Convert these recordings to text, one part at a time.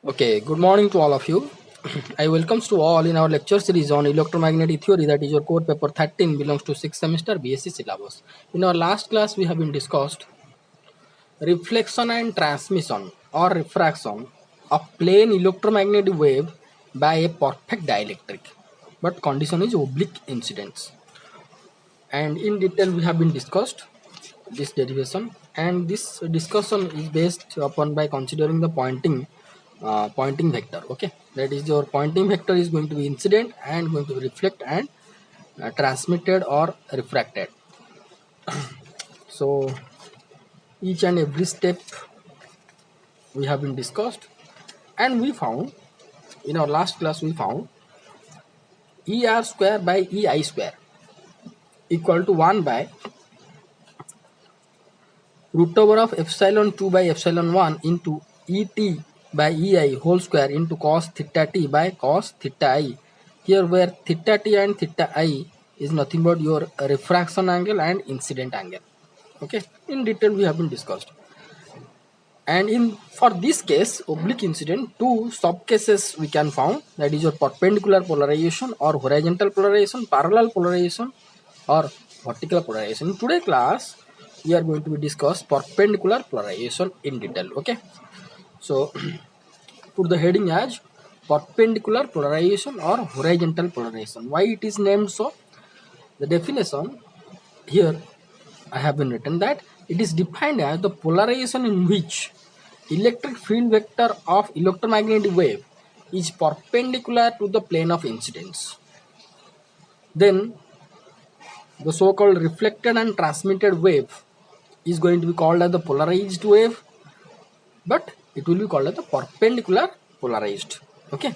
Okay, good morning to all of you. I welcomes to all in our lecture series on electromagnetic theory, that is your core paper 13, belongs to 6th semester BSc syllabus. In our last class we have been discussed reflection and transmission or refraction of plane electromagnetic wave by a perfect dielectric, but condition is oblique incidence. And in detail we have been discussed this derivation, and this discussion is based upon by considering the pointing vector. Okay, that is your pointing vector is going to be incident and going to be reflect and transmitted or refracted. So each and every step we have been discussed, and we found in our last class we found er square by ei square equal to 1 by root over of epsilon 2 by epsilon 1 into et by ei whole square into cos theta t by cos theta I. Here where theta t and theta I is nothing but your refraction angle and incident angle. Okay, in detail we have been discussed. And in for this case oblique incident, two sub cases we can found, that is your perpendicular polarization or horizontal polarization, parallel polarization or vertical polarization. In today class we are going to be discuss perpendicular polarization in detail. Okay, so put the heading as perpendicular polarization or horizontal polarization. Why it is named so? The definition here I have been written that it is defined as the polarization in which electric field vector of electromagnetic wave is perpendicular to the plane of incidence. Then the so-called reflected and transmitted wave is going to be called as the polarized wave, but it will be called as the perpendicular polarized. Okay,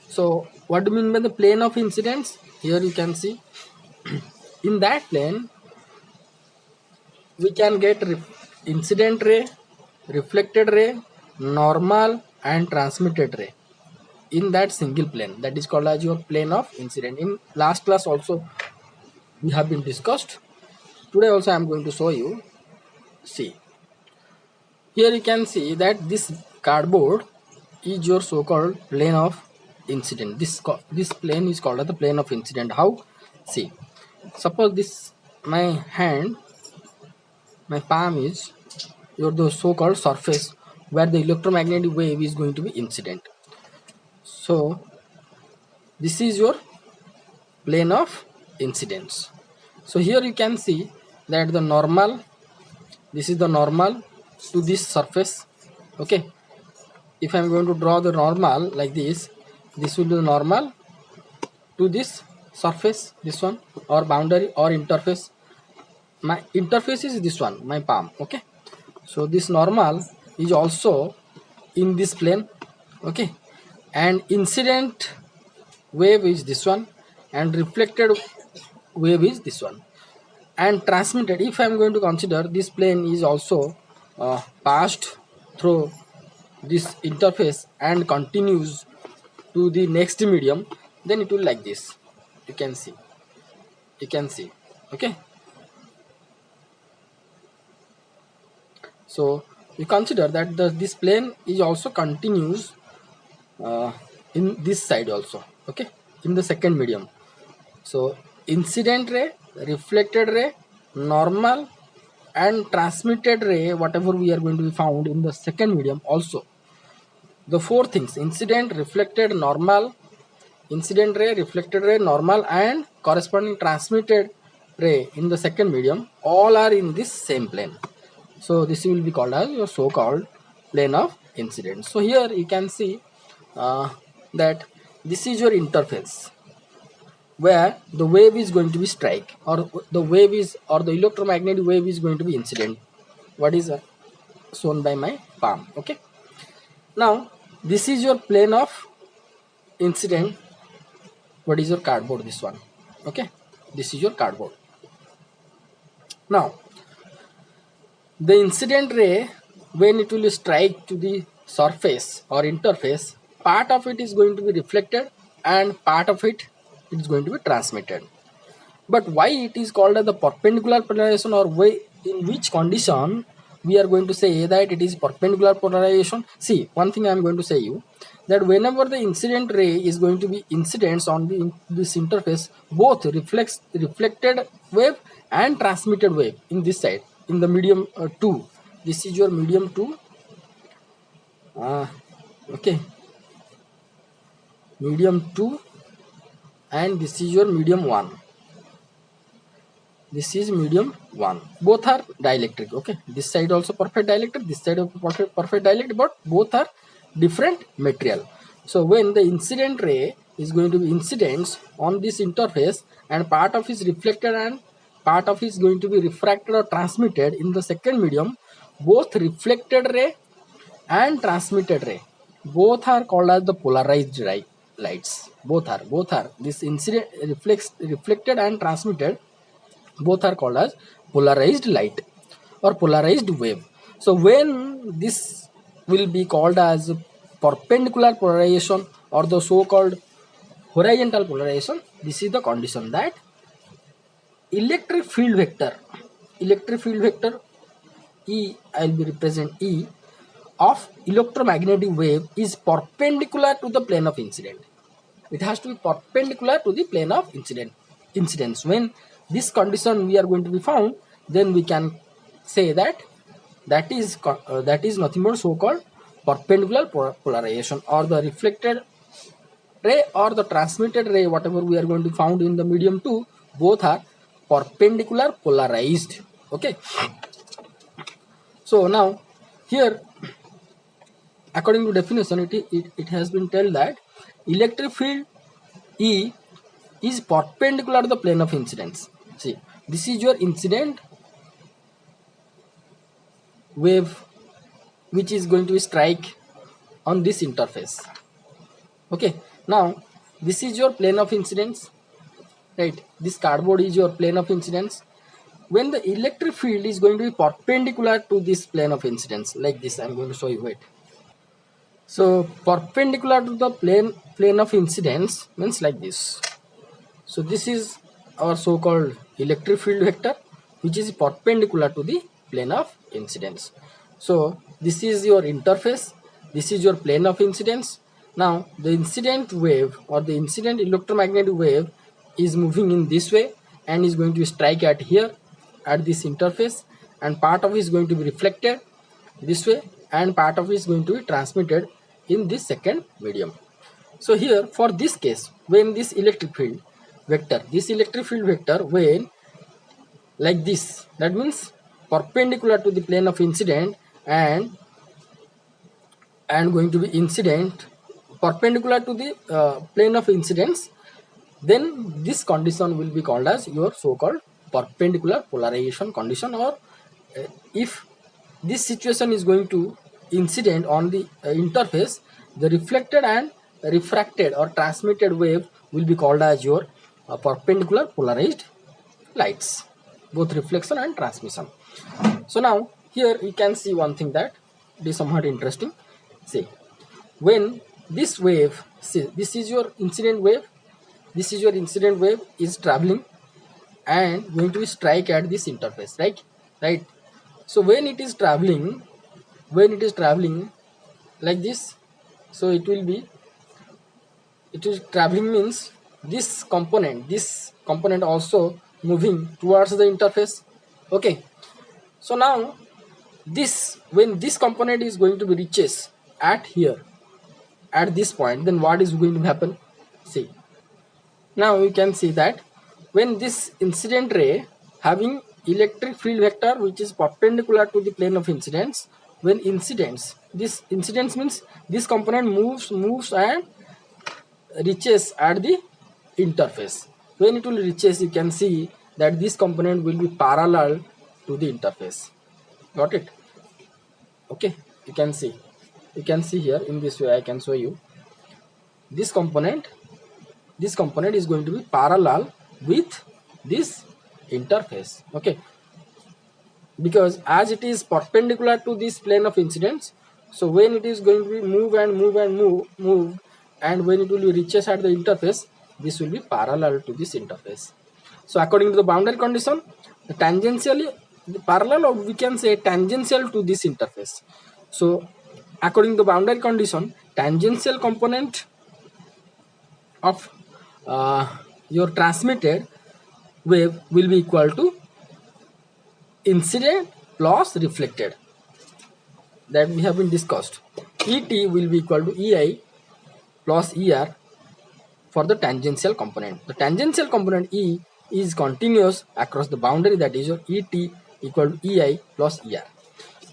so what do you mean by the plane of incidence? Here you can see in that plane we can get incident ray, reflected ray, normal and transmitted ray in that single plane, that is called as your plane of incident. In last class also we have been discussed. Today also I am going to show you. See, here you can see that this cardboard is your so-called plane of incident. This plane is called as the plane of incident. How? See, suppose this my hand, my palm is your the so-called surface where the electromagnetic wave is going to be incident. So this is your plane of incidence. So here you can see that the normal, this is the normal to this surface. Okay, if I am going to draw the normal like this will be the normal to this surface, this one, or boundary or interface. My interface is this one, my palm. Okay, so this normal is also in this plane. Okay, and incident wave is this one and reflected wave is this one, and transmitted, if I am going to consider this plane is also passed through this interface and continues to the next medium, then it will like this. You can see, you can see. Okay, so you consider that this plane is also continues uh, in this side also. Okay, in the second medium. So incident ray, reflected ray, normal and transmitted ray, whatever we are going to be found in the second medium also. The four things: incident, reflected, normal, incident ray, reflected ray, normal and corresponding transmitted ray in the second medium, all are in this same plane. So this will be called as your so-called plane of incidence. So here you can see that this is your interface where the wave is going to be strike, or the wave is, or the electromagnetic wave is going to be incident. What is shown by my palm. Okay, now this is your plane of incident. What is your cardboard? This one. Okay, this is your cardboard. Now the incident ray, when it will strike to the surface or interface, part of it is going to be reflected and part of it is going to be transmitted. But why it is called as the perpendicular polarization, or way in which condition we are going to say that it is perpendicular polarization? See, one thing I am going to say you, that whenever the incident ray is going to be incidence on this interface, both reflected wave and transmitted wave in this side, in the medium 2. This is your medium 2. Okay, medium 2, and this is your medium 1. This is medium 1. Both are dielectric. Okay, this side also perfect dielectric, this side also perfect dielectric, but both are different material. So when the incident ray is going to be incidence on this interface, and part of is reflected and part of is going to be refracted or transmitted in the second medium, both reflected ray and transmitted ray, both are called as the polarized lights. Both are this incident reflected and transmitted, both are called as polarized light or polarized wave. So when this will be called as perpendicular polarization or the so-called horizontal polarization, this is the condition that electric field vector E, I will be represent E of electromagnetic wave is perpendicular to the plane of incident. It has to be perpendicular to the plane of incidence. When this condition we are going to be found, then we can say that that is nothing but so-called perpendicular polarization, or the reflected ray or the transmitted ray, whatever we are going to found in the medium 2, both are perpendicular polarized. Okay, so now here, according to definition, it has been told that electric field E is perpendicular to the plane of incidence. See, this is your incident wave which is going to strike on this interface. Okay, now this is your plane of incidence, right? This cardboard is your plane of incidence. When the electric field is going to be perpendicular to this plane of incidence, like this, I am going to show you. Wait. So perpendicular to the plane of incidence means like this. So this is our so-called electric field vector, which is perpendicular to the plane of incidence. So this is your interface, this is your plane of incidence. Now the incident wave or the incident electromagnetic wave is moving in this way and is going to strike at here at this interface, and part of it is going to be reflected this way and part of it is going to be transmitted in this second medium. So here, for this case, when this electric field vector, when like this, that means perpendicular to the plane of incident and going to be incident perpendicular to the plane of incidence, then this condition will be called as your so-called perpendicular polarization condition. Or if this situation is going to incident on the interface, the reflected and refracted or transmitted wave will be called as your perpendicular polarized lights, both reflection and transmission. So now here you can see one thing that it is somewhat interesting. See, when this wave, see, this is your incident wave, is traveling and going to strike at this interface, right? So when it is traveling like this, so it is traveling means this component also moving towards the interface. Okay, so now when this component is going to be reaches at here at this point, then what is going to happen? See, now you can see that when this incident ray having electric field vector which is perpendicular to the plane of incidence, when this incidence means this component moves and reaches at the interface. When it will reaches, you can see that this component will be parallel to the interface. Got it? Okay, you can see here in this way. I can show you this component is going to be parallel with this interface. Okay, because as it is perpendicular to this plane of incidence, so when it is going to be move and when it will be reaches at the interface, this will be parallel to this interface. So according to the boundary condition, tangentially parallel, or we can say tangential to this interface. So according to boundary condition, tangential component of your transmitted wave will be equal to incident plus reflected, that we have been discussed. Et will be equal to Ei plus Er for the tangential component. The tangential component E is continuous across the boundary, that is your Et equal to Ei plus Er.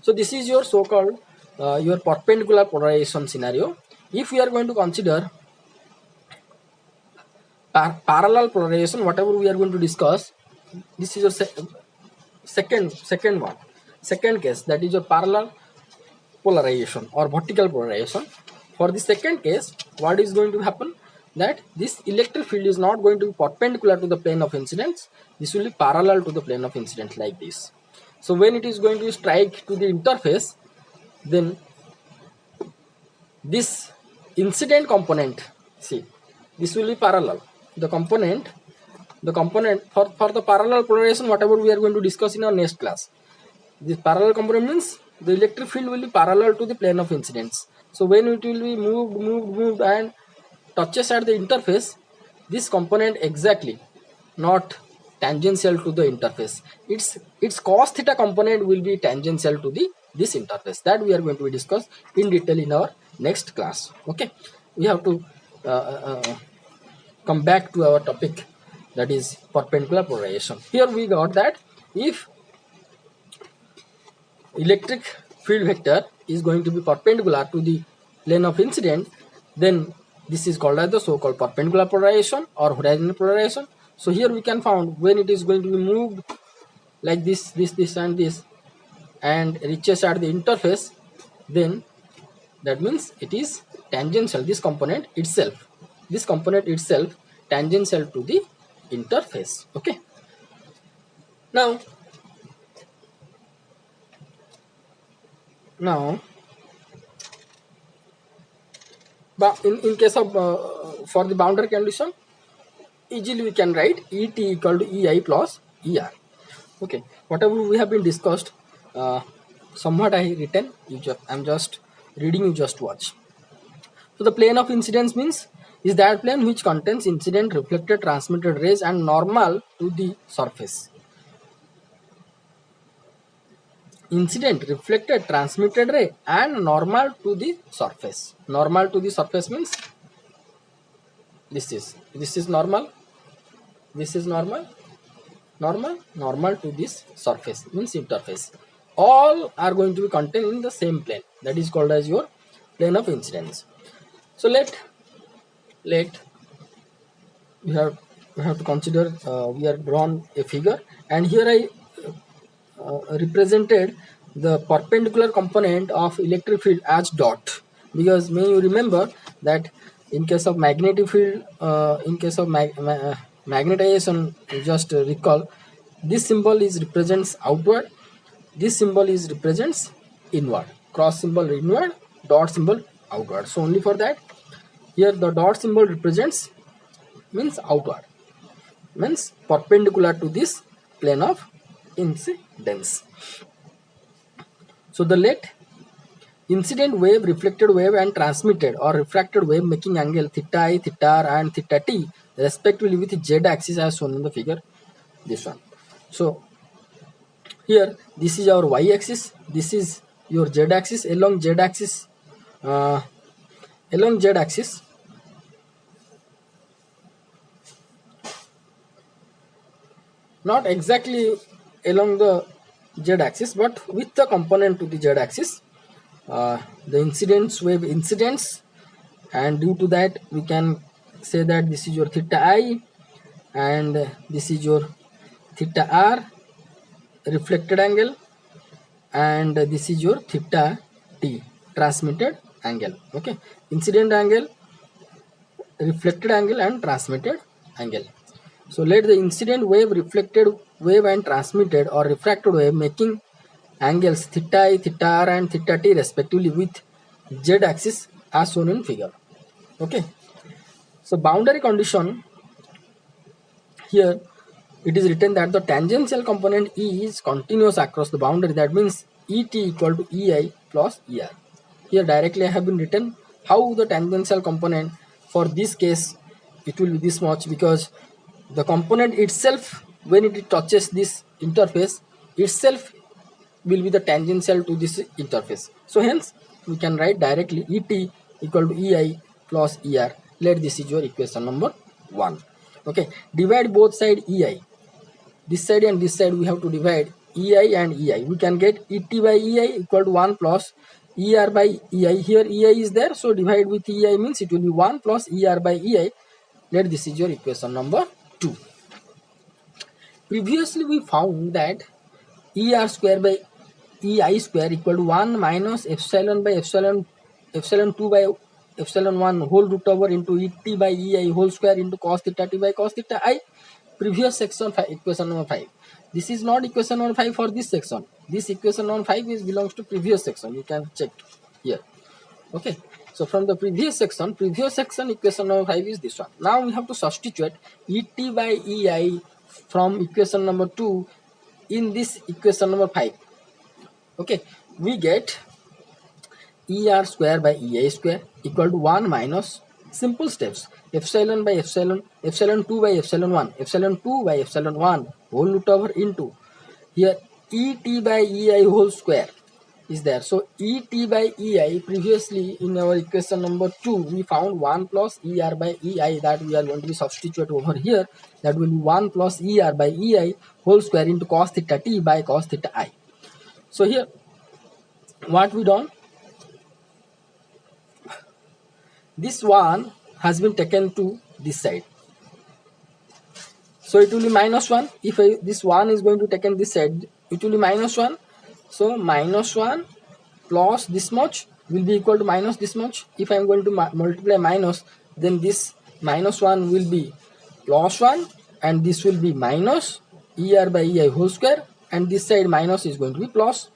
So this is your so-called your perpendicular polarization scenario. If we are going to consider parallel polarization, whatever we are going to discuss, this is your second case, that is your parallel polarization or vertical polarization. For the second case, what is going to happen, that this electric field is not going to be perpendicular to the plane of incidence, this will be parallel to the plane of incidence like this. So when it is going to strike to the interface, then this incident component, see, this will be parallel. The component for the parallel polarization, whatever we are going to discuss in our next class, this parallel component means the electric field will be parallel to the plane of incidence. So when it will be moved and touches at the interface, this component exactly not tangential to the interface. Its cos theta component will be tangential to this interface. That we are going to discuss in detail in our next class. Okay, we have to come back to our topic, that is perpendicular polarization. Here we got that if electric field vector is going to be perpendicular to the plane of incident, then this is called as the so-called perpendicular polarization or horizontal polarization. So here we can find when it is going to be moved like this and reaches at the interface, then that means it is tangential, this component itself tangential to the interface. Okay, now but in case of for the boundary condition, easily we can write Et equal to Ei plus Er. Okay, whatever we have been discussed, somewhat I written, I'm just reading, you just watch. So the plane of incidence means is that plane which contains incident, reflected, transmitted rays and normal to the surface. Incident, reflected, transmitted ray and normal to the surface. Normal to the surface means this is normal, this is normal to this surface means interface. All are going to be contained in the same plane, that is called as your plane of incidence. So let we have to consider, we are drawn a figure, and here I represented the perpendicular component of electric field as dot, because may you remember that in case of magnetic field, in case of magnetization, just recall, this symbol is represents outward, this symbol is represents inward, cross symbol inward, dot symbol outward. So only for that, here the dot symbol represents means outward, means perpendicular to this plane of incidence. So the let incident wave, reflected wave and transmitted or refracted wave making angle theta I, theta r and theta t respectively with z axis as shown in the figure, this one. So here this is our y axis, this is your z axis. Along z axis, not exactly along the z axis but with the component to the z axis, the incidence wave incidence, and due to that we can say that this is your theta I and this is your theta r reflected angle, and this is your theta t transmitted angle. Okay, incident angle, reflected angle and transmitted angle. So let the incident wave, reflected wave and transmitted or refracted wave making angles theta I, theta r and theta t respectively with z axis as shown in figure. Okay, so boundary condition here, it is written that the tangential component E is continuous across the boundary. That means ET equal to EI plus ER. Here directly I have been written how the tangential component for this case it will be this much, because the component itself, when it touches this interface itself, will be the tangential to this interface. So hence we can write directly ET equal to EI plus ER. Let this is your equation number 1. Okay, divide both side EI. This side and this side we have to divide EI and EI. We can get ET by EI equal to 1 plus ER by EI. Here EI is there, so divide with EI means it will be 1 plus ER by EI. Let this is your equation number 2. Previously we found that ER square by EI square equal to 1 minus epsilon by epsilon 2 by epsilon 1 whole root over into ET by EI whole square into cos theta T by cos theta I. Previous section, equation number 5. This is not equation number 5 for this section. This equation number 5 is belongs to previous section. You can check here. Okay. So from the previous section equation number 5 is this one. Now we have to substitute ET by EI from equation number 2 in this equation number 5. Okay. We get ER square by EI square equal to 1 minus simple steps epsilon by epsilon 2 by epsilon 1 whole root over into here ET by EI whole square is there. So ET by EI, previously in our equation number 2 we found 1 plus ER by EI, that we are going to be substitute over here. That will be 1 plus ER by EI whole square into cos theta T by cos theta I. So here what we done, this one has been taken to this side, so it will be minus 1. If this 1 is going to taken this side, it will be minus 1. So minus 1 plus this much will be equal to minus this much. If I am going to multiply minus, then this minus 1 will be plus 1 and this will be minus ER by EI whole square, and this side minus is going to be plus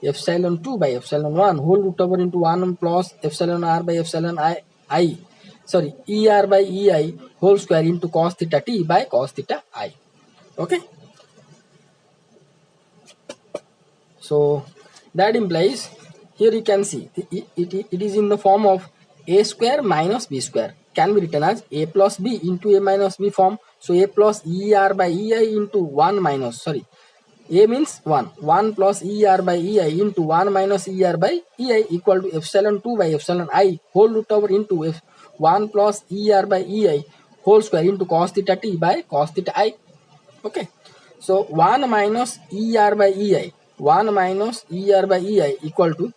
epsilon 2 by epsilon 1 whole root over into 1 plus epsilon R by epsilon I ER by EI whole square into cos theta T by cos theta I. Okay. So that implies, here you can see it is in the form of a square minus b square, can be written as a plus b into a minus b form. So a plus ER by EI into 1 minus, a means 1 plus ER by EI into 1 minus ER by EI equal to epsilon 2 by epsilon I whole root over into 1 plus ER by EI whole square into cos theta T by cos theta I. Okay. So 1 minus ER by EI equal to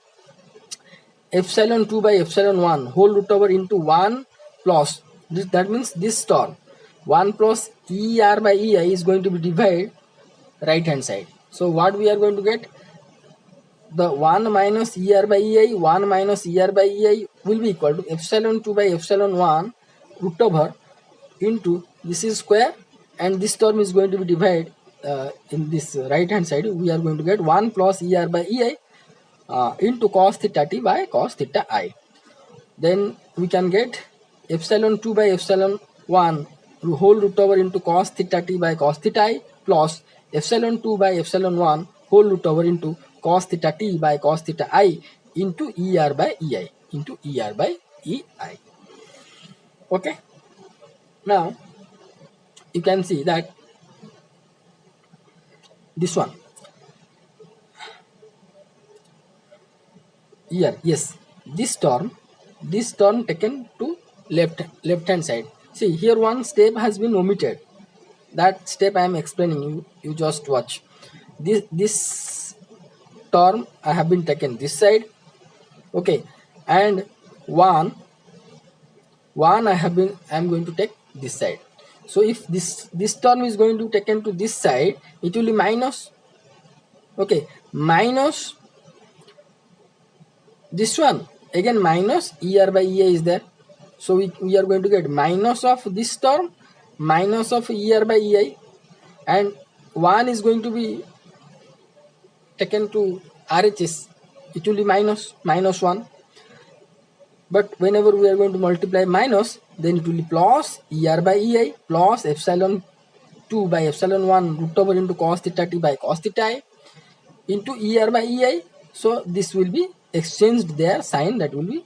epsilon 2 by epsilon 1 whole root over into 1 plus this, that means this term 1 plus ER by EI is going to be divided right hand side. So what we are going to get, the 1 minus ER by EI will be equal to epsilon 2 by epsilon 1 root over into this is square, and this term is going to be divided in this right hand side. We are going to get 1 plus ER by EI into cos theta T by cos theta I. Then we can get epsilon 2 by epsilon 1 whole root over into cos theta T by cos theta I plus epsilon 2 by epsilon 1 whole root over into cos theta T by cos theta I into ER by EI Okay. Now you can see that this one here, yes, this term taken to left hand side. See, here one step has been omitted. That step I am explaining you just watch. This term I have been taken this side, okay, and one I am going to take this side. So if this term is going to taken to this side, it will be minus, okay, minus this one again minus ER by EI is there. So we are going to get minus of this term, minus of ER by EI, and 1 is going to be taken to RHS, it will be minus 1. But whenever we are going to multiply minus, then it will be plus ER by EI plus epsilon 2 by epsilon 1 root over into cos theta t by cos theta I into ER by EI. So this will be exchanged there, sign that will be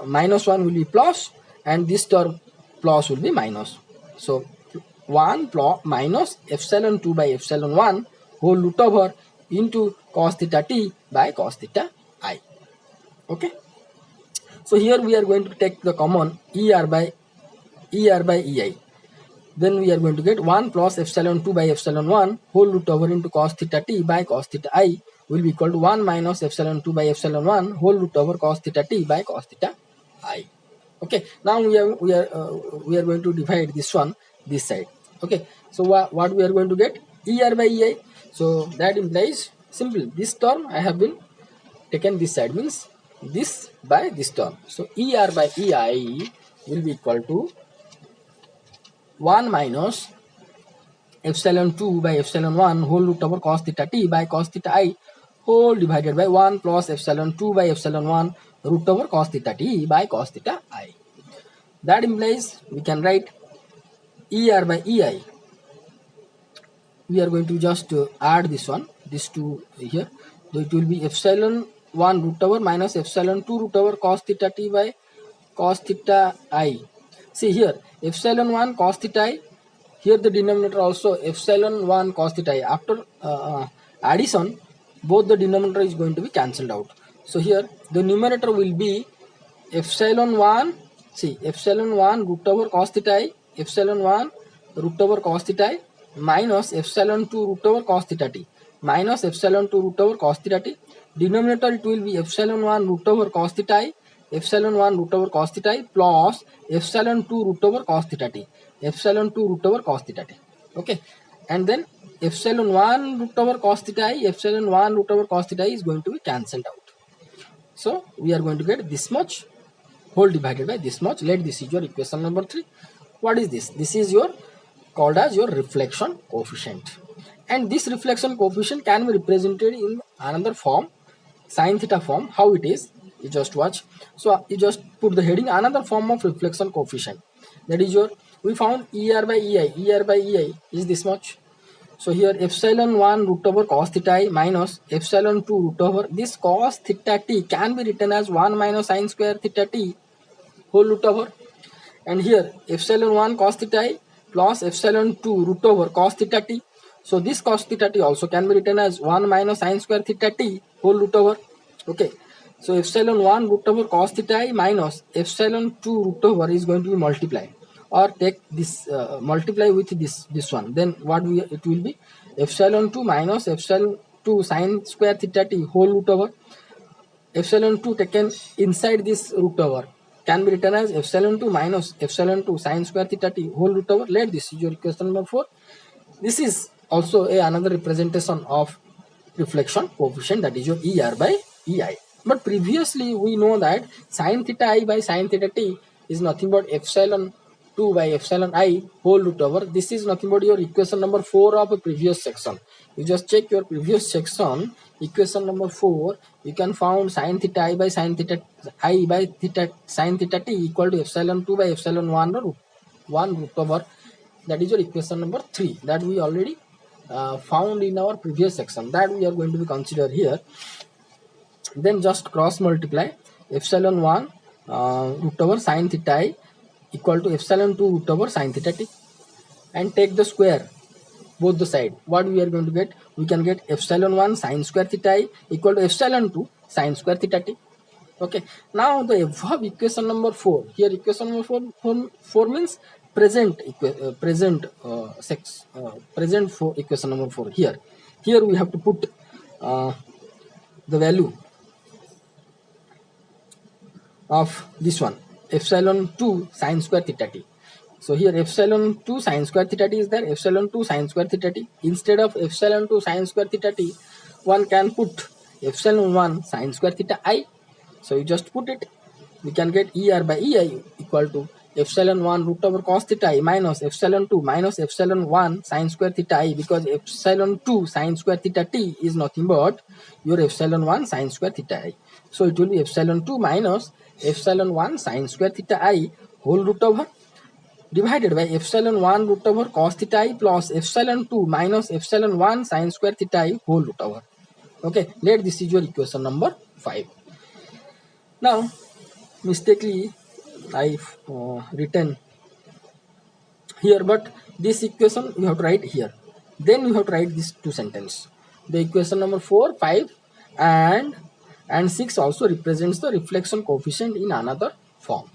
minus 1 will be plus, and this term plus will be minus. So 1 plus minus epsilon 2 by epsilon 1 whole root over into cos theta t by cos theta I. Okay. So here we are going to take the common ER by EI. Then we are going to get 1 plus epsilon 2 by epsilon 1 whole root over into cos theta t by cos theta I will be equal to 1 minus epsilon 2 by epsilon 1 whole root over cos theta t by cos theta I. Okay, now we are going to divide this one this side. Okay, so what we are going to get ER by EI. So that implies simple, this term I have been taken this side, means this by this term. So ER by EI will be equal to 1 minus epsilon 2 by epsilon 1 whole root over cos theta t by cos theta I whole divided by 1 plus epsilon 2 by epsilon 1 root over cos theta t by cos theta I. That implies we can write ER by EI. We are going to just add this one, this two here. So it will be epsilon 1 root over minus epsilon 2 root over cos theta t by cos theta I. See here, epsilon 1 cos theta I, here the denominator also epsilon 1 cos theta I. After addition, both the denominator is going to be cancelled out. So here the numerator will be epsilon 1, see epsilon 1 root over cos theta I, epsilon 1 root over cos theta I minus epsilon 2 root over cos theta t minus epsilon 2 root over cos theta t. Denominator it will be epsilon 1 root over cos theta I, epsilon 1 root over cos theta I plus epsilon 2 root over cos theta t, epsilon 2 root over cos theta t. Okay, and then epsilon 1 root over cos theta I, epsilon 1 root over cos theta I is going to be cancelled out. So we are going to get this much whole divided by this much. Let this is your equation number 3. What is this? This is your called as your reflection coefficient, and this reflection coefficient can be represented in another form, sin theta form. How it is, you just watch. So you just put the heading another form of reflection coefficient, that is your, we found ER by EI is this much. So here epsilon 1 root over cos theta I minus epsilon 2 root over this cos theta t can be written as 1 minus sin square theta t whole root over, and here epsilon 1 cos theta I plus epsilon 2 root over cos theta t. So this cos theta t also can be written as 1 minus sin square theta t whole root over. Okay, so epsilon 1 root over cos theta I minus epsilon 2 root over is going to be multiplied, or take this multiply with this one, then what it will be epsilon 2 minus epsilon 2 sin square theta t whole root over, epsilon 2 taken inside this root over can be written as epsilon 2 minus epsilon 2 sin square theta t whole root over. Let this is your equation number 4. This is also another representation of reflection coefficient, that is your ER by EI. But previously we know that sin theta I by sin theta t is nothing but epsilon 2 by epsilon I whole root over. This is nothing but your equation number 4 of a previous section. You just check your previous section, equation number 4, you can find sin theta I by sin theta I by theta sin theta t equal to epsilon 2 by epsilon 1 root over. That is your equation number 3 that we already found in our previous section, that we are going to be considered here. Then just cross multiply epsilon 1 root over sin theta I equal to epsilon 2 root over sin theta t, and take the square both the side. What we are going to get? We can get epsilon 1 sin square theta I equal to epsilon 2 sin square theta t. Okay, now the above equation number 4, here equation number 4 means present for equation number 4. Here we have to put the value of this one, epsilon 2 sin square theta t. So here epsilon 2 sin square theta t is there, epsilon 2 sin square theta t. Instead of epsilon 2 sin square theta t, one can put epsilon 1 sin square theta I. So you just put it, we can get ER by EI equal to epsilon 1 root over cos theta I minus epsilon 2 minus epsilon 1 sin square theta I, because epsilon 2 sin square theta t is nothing but your epsilon 1 sin square theta I. So it will be epsilon 2 minus epsilon 1 sin square theta I whole root over. divided by epsilon 1 root over cos theta I plus epsilon 2 minus epsilon 1 sin square theta I whole root over. Okay, let this is your equation number 5. Now, mistakenly I've written here, but this equation you have to write here. Then you have to write these two sentences. The equation number 4, 5 and 6 also represents the reflection coefficient in another form.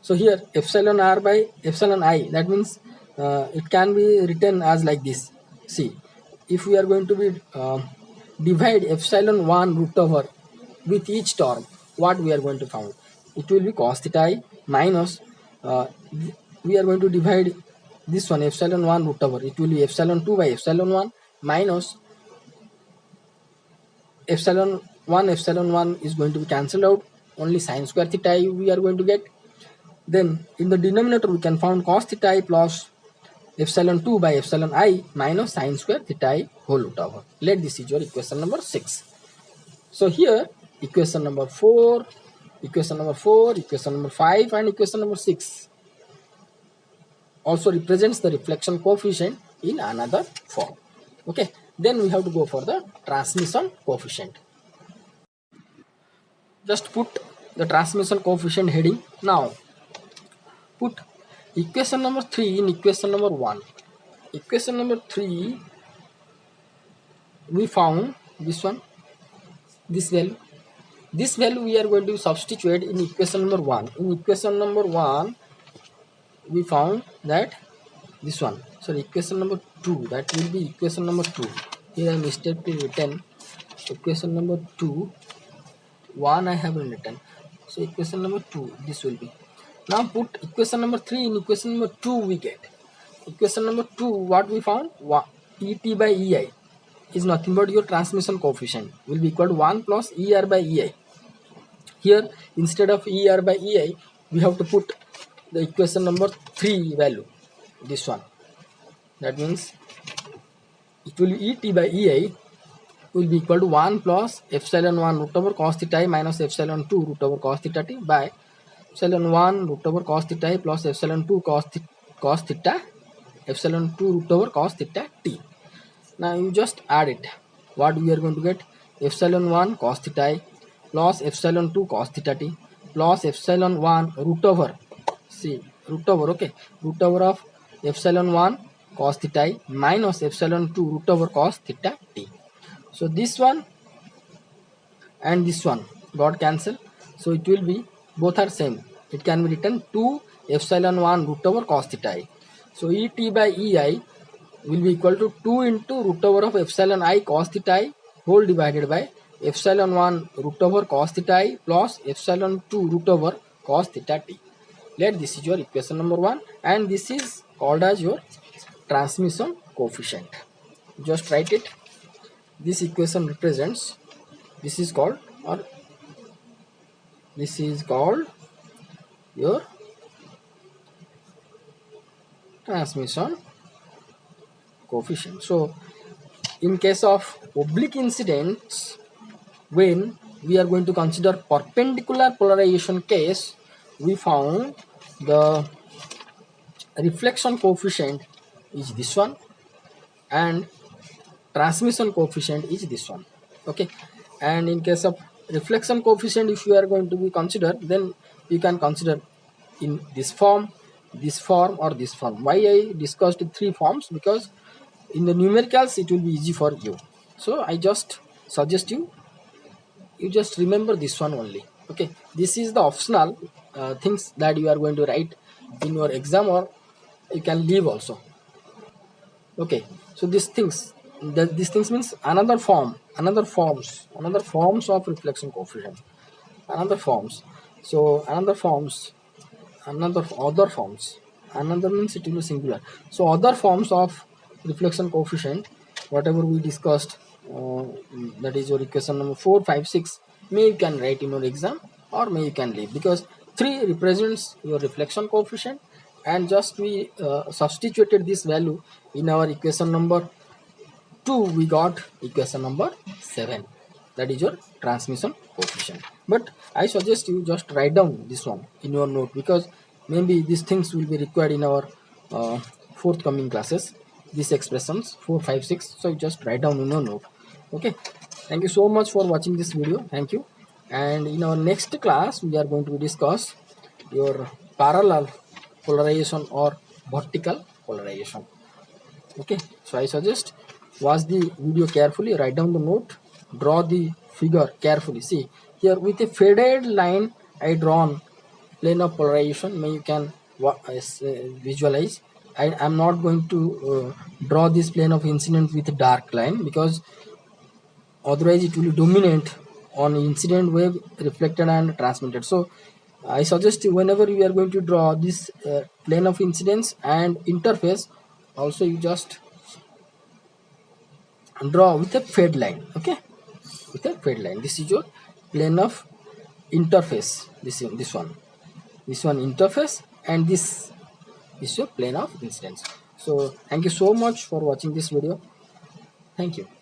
So here epsilon r by epsilon I, that means it can be written as like this. See, if we are going to be divide epsilon 1 root over with each term, what we are going to find? It will be cos theta I minus we are going to divide this one epsilon 1 root over, it will be epsilon 2 by epsilon 1 minus epsilon 1 is going to be cancelled out, only sin square theta I we are going to get. Then in the denominator we can find cos theta I plus epsilon 2 by epsilon I minus sin square theta I whole root over. Let this is your equation number 6. So here equation number 4, equation number 5 and equation number 6 also represents the reflection coefficient in another form. Okay, then we have to go for the transmission coefficient. Just put the transmission coefficient heading. Now put equation number 3 in equation number 1. Equation number 3 we found this one, this value we are going to substitute in equation number 1. In equation number 1 we found that this one, sorry, equation number 2, that will be equation number 2. Here I mistakenly written equation number 2, 1 I have written, so equation number 2 this will be. Now put equation number 3 in equation number 2, we get equation number 2, what we found, et by ei is nothing but your transmission coefficient will be equal to 1 plus er by ei. Here instead of er by ei we have to put the equation number 3 value, this one, that means it will be et by ei will be equal to 1 plus epsilon 1 root over cos theta I minus epsilon 2 root over cos theta t by epsilon 1 root over cos theta I plus epsilon 2 cos theta epsilon 2 root over cos theta t. Now you just add it. What we are going to get? Epsilon 1 cos theta I plus epsilon 2 cos theta t plus epsilon 1 root over, see, root over, okay, root over of epsilon 1 cos theta I minus epsilon 2 root over cos theta t. So this one and this one got cancelled, so it will be, both are same, it can be written 2 epsilon 1 root over cos theta I. So et by ei will be equal to 2 into root over of epsilon I cos theta I whole divided by epsilon 1 root over cos theta I plus epsilon 2 root over cos theta t. Let this is your equation number 1 and this is called as your transmission coefficient. Just write it. This equation represents, this is called, or this is called your transmission coefficient. So in case of oblique incidents, when we are going to consider perpendicular polarization case, we found the reflection coefficient is this one and transmission coefficient is this one. Okay, and in case of reflection coefficient, if you are going to be considered, then you can consider in this form, or this form. Why I discussed 3 forms? Because in the numericals it will be easy for you. So I just suggest you just remember this one only. Okay, this is the optional things that you are going to write in your exam, or you can leave also. Okay, so these things means another forms of reflection coefficient, another forms. So other forms, another means it will be singular. So other forms of reflection coefficient, whatever we discussed, that is your equation number 4, 5, 6, may you can write in your exam or may you can leave, because 3 represents your reflection coefficient and just we substituted this value in our equation number 2, we got equation number 7, that is your transmission coefficient. But I suggest you just write down this one in your note, because maybe these things will be required in our uh, forthcoming classes these expressions 4 5 6. So you just write down in your note. Okay, thank you so much for watching this video. Thank you. And in our next class we are going to discuss your parallel polarization or vertical polarization. Okay, so I suggest watch the video carefully, write down the note, draw the figure carefully. See here, with a faded line I drawn plane of polarization. May you can visualize. I am not going to draw this plane of incident with a dark line, because otherwise it will dominate on incident wave reflected and transmitted. So I suggest you, whenever you are going to draw this plane of incidence and interface, also you just draw with a fade line. Okay, with a fade line. This is your plane of interface. This one interface, and this is your plane of incidence. So thank you so much for watching this video. Thank you.